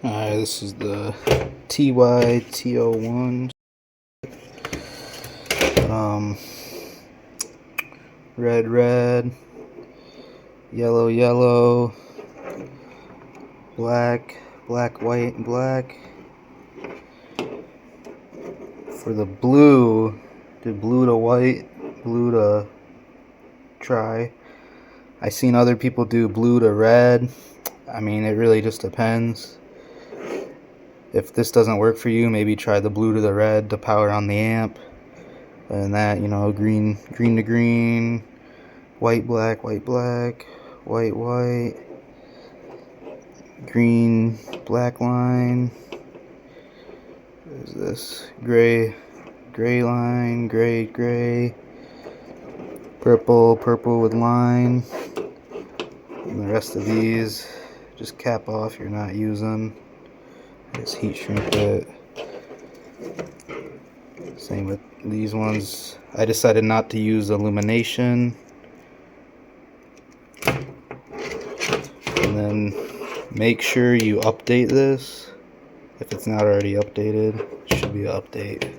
Alright, this is the TYTO-01. Red, yellow, yellow, black, white, and black. For the blue, did blue to white, blue to tri. I seen other people do blue to red. I mean, it really just depends. If this doesn't work for you, maybe try the blue to the red to power on the amp. And that, you know, green to green, white, black, white, green, black line. What is this? Gray line, gray, purple with line. And the rest of these, just cap off, you're not using. Just heat shrink it. Same with these ones. I decided not to use illumination. And then make sure you update this. If it's not already updated, it should be an update.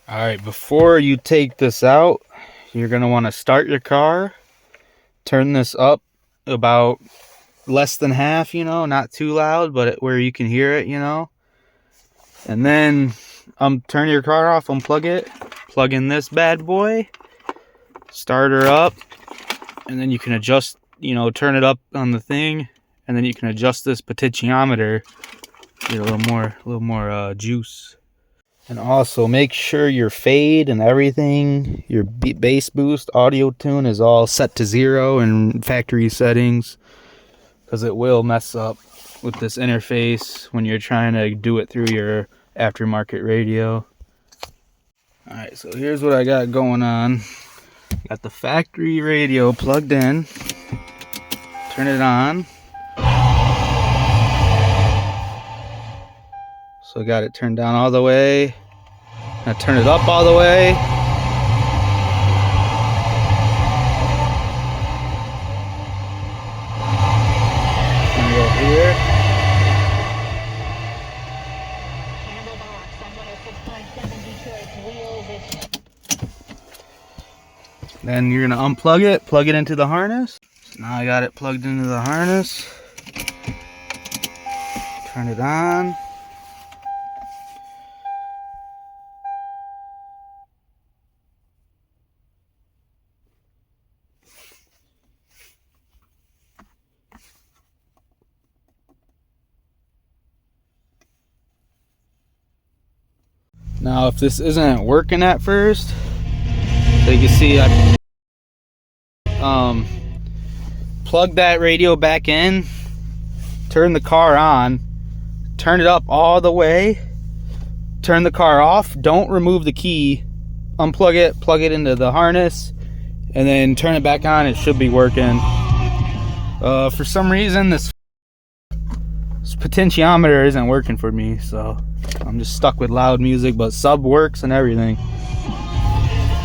Alright, before you take this out, you're going to want to start your car. Turn this up about less than half, you know, not too loud, but where you can hear it, you know. And then turn your car off, unplug it, plug in this bad boy, start her up, and then you can adjust, you know, turn it up on the thing, and then you can adjust this potentiometer, get a little more juice. And also make sure your fade and everything, your bass boost, audio tune is all set to 0 in factory settings, because it will mess up with this interface when you're trying to do it through your aftermarket radio. Alright, so here's what I got going on. Got the factory radio plugged in. Turn it on. So I got it turned down all the way. Now turn it up all the way. And go here. Then you're gonna unplug it, plug it into the harness. So now I got it plugged into the harness. Turn it on. Now, if this isn't working at first, so you can see I plug that radio back in, turn the car on, turn it up all the way, turn the car off, don't remove the key, unplug it, plug it into the harness, and then turn it back on. It should be working. For some reason this potentiometer isn't working for me, so I'm just stuck with loud music, but sub works and everything.